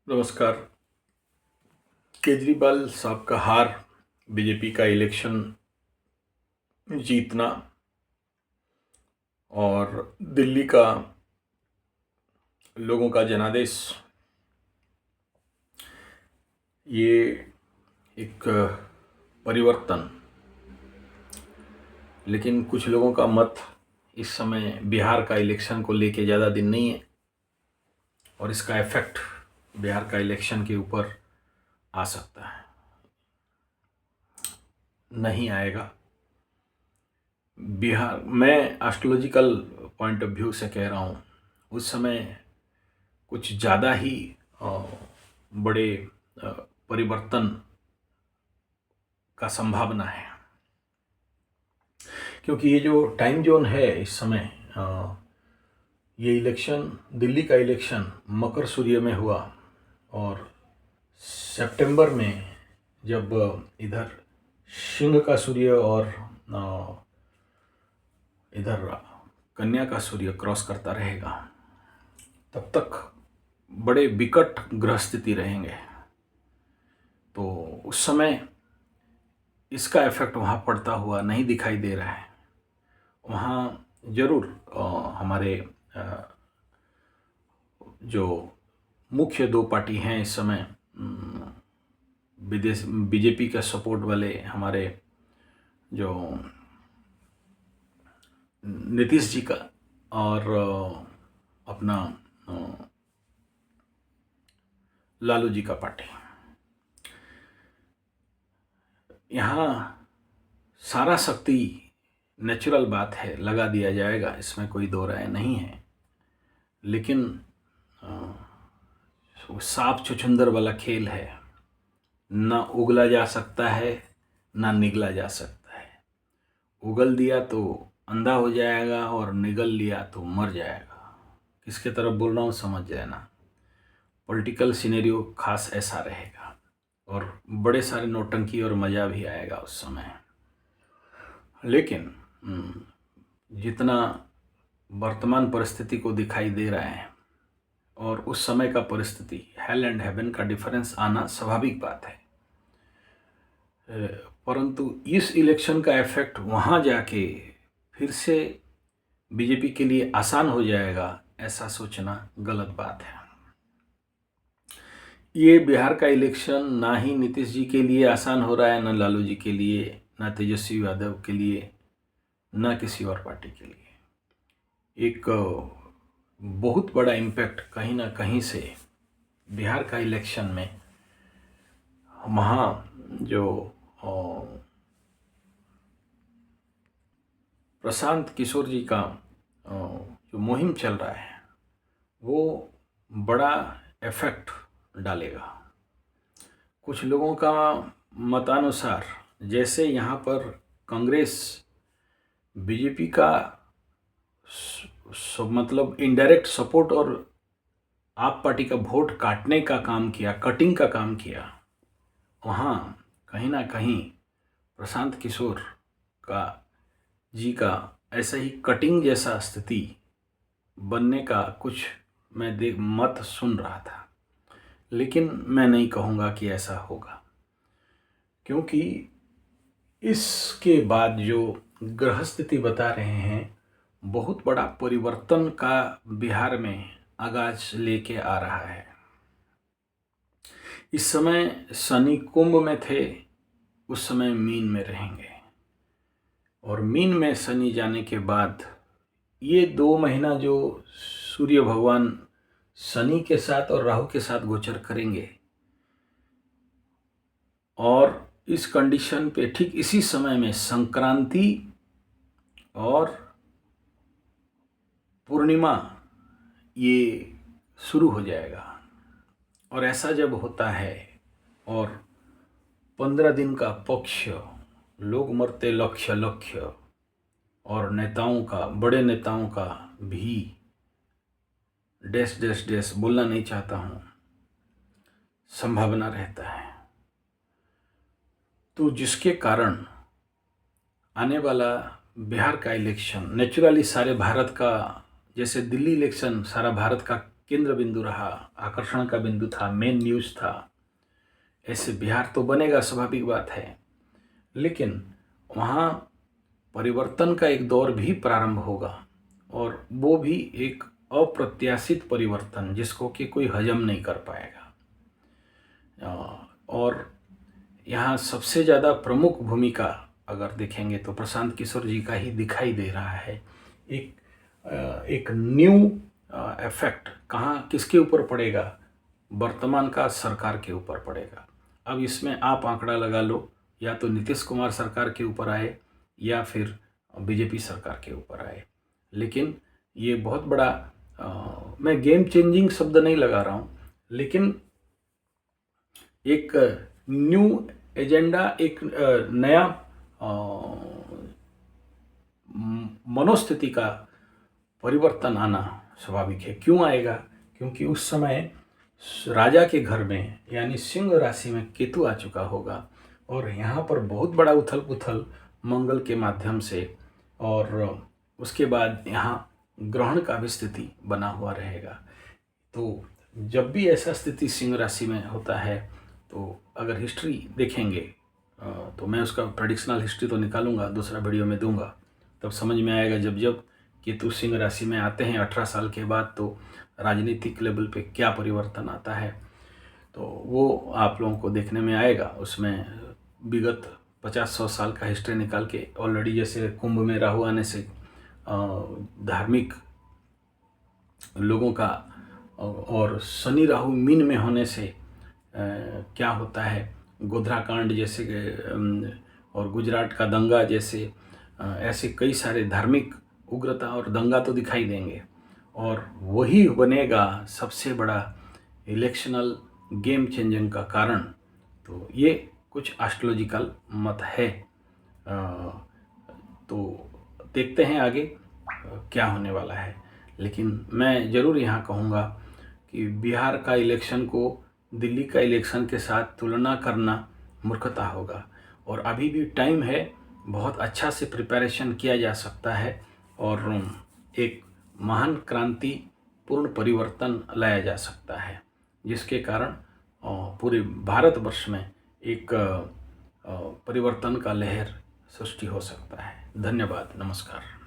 नमस्कार। केजरीवाल साहब का हार, बीजेपी का इलेक्शन जीतना और दिल्ली का लोगों का जनादेश, ये एक परिवर्तन। लेकिन कुछ लोगों का मत इस समय बिहार का इलेक्शन को लेके ज़्यादा दिन नहीं है और इसका इफेक्ट बिहार का इलेक्शन के ऊपर आ सकता है। नहीं आएगा। बिहार, मैं एस्ट्रोलॉजिकल पॉइंट ऑफ व्यू से कह रहा हूँ, उस समय कुछ ज़्यादा ही बड़े परिवर्तन का संभावना है, क्योंकि ये जो टाइम जोन है इस समय, ये इलेक्शन, दिल्ली का इलेक्शन मकर सूर्य में हुआ और सितंबर में जब इधर सिंह का सूर्य और इधर कन्या का सूर्य क्रॉस करता रहेगा, तब तक बड़े विकट ग्रह स्थिति रहेंगे। तो उस समय इसका इफेक्ट वहाँ पड़ता हुआ नहीं दिखाई दे रहा है। वहाँ जरूर हमारे जो मुख्य दो पार्टी हैं इस समय, विदेश बीजेपी का सपोर्ट वाले हमारे जो नीतीश जी का, और अपना लालू जी का पार्टी, यहाँ सारा शक्ति, नेचुरल बात है, लगा दिया जाएगा, इसमें कोई दो राय नहीं है। लेकिन सांप छुछुंदर वाला खेल है, ना उगला जा सकता है ना निगला जा सकता है। उगल दिया तो अंधा हो जाएगा और निगल लिया तो मर जाएगा। किसके तरफ बोल रहा हूँ समझ जाए ना। पॉलिटिकल सिनेरियो खास ऐसा रहेगा और बड़े सारे नौटंकी और मज़ा भी आएगा उस समय। लेकिन जितना वर्तमान परिस्थिति को दिखाई दे रहा है और उस समय का परिस्थिति, हेल एंड हेवन का डिफरेंस आना स्वाभाविक बात है। परंतु इस इलेक्शन का इफेक्ट वहाँ जाके फिर से बीजेपी के लिए आसान हो जाएगा, ऐसा सोचना गलत बात है। ये बिहार का इलेक्शन ना ही नीतीश जी के लिए आसान हो रहा है, ना लालू जी के लिए, ना तेजस्वी यादव के लिए, ना किसी और पार्टी के लिए। एक बहुत बड़ा इम्पैक्ट कहीं ना कहीं से बिहार का इलेक्शन में, वहाँ जो प्रशांत किशोर जी का जो मुहिम चल रहा है, वो बड़ा इफेक्ट डालेगा। कुछ लोगों का मतानुसार, जैसे यहाँ पर कांग्रेस बीजेपी का मतलब इनडायरेक्ट सपोर्ट और आप पार्टी का वोट काटने का काम किया, कटिंग का काम किया, वहाँ कहीं ना कहीं प्रशांत किशोर का जी का ऐसा ही कटिंग जैसा स्थिति बनने का कुछ मैं मत सुन रहा था। लेकिन मैं नहीं कहूँगा कि ऐसा होगा, क्योंकि इसके बाद जो ग्रह स्थिति बता रहे हैं, बहुत बड़ा परिवर्तन का बिहार में आगाज लेके आ रहा है। इस समय शनि कुंभ में थे, उस समय मीन में रहेंगे, और मीन में शनि जाने के बाद ये 2 महीना जो सूर्य भगवान शनि के साथ और राहु के साथ गोचर करेंगे, और इस कंडीशन पे ठीक इसी समय में संक्रांति और पूर्णिमा ये शुरू हो जाएगा। और ऐसा जब होता है और 15 दिन का पक्ष, लोग मरते लक्ष्य लक्ष्य, और नेताओं का, बड़े नेताओं का भी डैश डैश डैश बोलना नहीं चाहता हूँ, संभावना रहता है। तो जिसके कारण आने वाला बिहार का इलेक्शन नेचुरली सारे भारत का, जैसे दिल्ली इलेक्शन सारा भारत का केंद्र बिंदु रहा, आकर्षण का बिंदु था, मेन न्यूज़ था, ऐसे बिहार तो बनेगा, स्वाभाविक बात है। लेकिन वहाँ परिवर्तन का एक दौर भी प्रारंभ होगा, और वो भी एक अप्रत्याशित परिवर्तन जिसको कि कोई हजम नहीं कर पाएगा। और यहाँ सबसे ज़्यादा प्रमुख भूमिका अगर देखेंगे तो प्रशांत किशोर जी का ही दिखाई दे रहा है। एक न्यू इफेक्ट कहाँ किसके ऊपर पड़ेगा? वर्तमान का सरकार के ऊपर पड़ेगा। अब इसमें आप आंकड़ा लगा लो, या तो नीतीश कुमार सरकार के ऊपर आए या फिर बीजेपी सरकार के ऊपर आए। लेकिन ये बहुत बड़ा मैं गेम चेंजिंग शब्द नहीं लगा रहा हूँ, लेकिन एक न्यू एजेंडा, एक नया मनोस्थिति का परिवर्तन आना स्वाभाविक है। क्यों आएगा? क्योंकि उस समय राजा के घर में यानी सिंह राशि में केतु आ चुका होगा, और यहाँ पर बहुत बड़ा उथल पुथल मंगल के माध्यम से, और उसके बाद यहाँ ग्रहण का भी स्थिति बना हुआ रहेगा। तो जब भी ऐसा स्थिति सिंह राशि में होता है, तो अगर हिस्ट्री देखेंगे तो मैं उसका प्रेडिक्शनल हिस्ट्री तो निकालूंगा, दूसरा वीडियो में दूंगा, तब समझ में आएगा। जब जब केतु सिंह राशि में आते हैं 18 साल के बाद, तो राजनीतिक लेवल पे क्या परिवर्तन आता है, तो वो आप लोगों को देखने में आएगा। उसमें विगत 50-100 साल का हिस्ट्री निकाल के ऑलरेडी, जैसे कुंभ में राहु आने से धार्मिक लोगों का, और शनि राहु मीन में होने से क्या होता है, गोधरा कांड जैसे और गुजरात का दंगा जैसे ऐसे कई सारे धार्मिक उग्रता और दंगा तो दिखाई देंगे, और वही बनेगा सबसे बड़ा इलेक्शनल गेम चेंजिंग का कारण। तो ये कुछ एस्ट्रोलॉजिकल मत है। तो देखते हैं आगे क्या होने वाला है। लेकिन मैं ज़रूर यहाँ कहूँगा कि बिहार का इलेक्शन को दिल्ली का इलेक्शन के साथ तुलना करना मूर्खता होगा, और अभी भी टाइम है, बहुत अच्छा से प्रिपरेशन किया जा सकता है, और एक महान क्रांति पूर्ण परिवर्तन लाया जा सकता है, जिसके कारण पूरे भारतवर्ष में एक परिवर्तन का लहर सृष्टि हो सकता है। धन्यवाद, नमस्कार।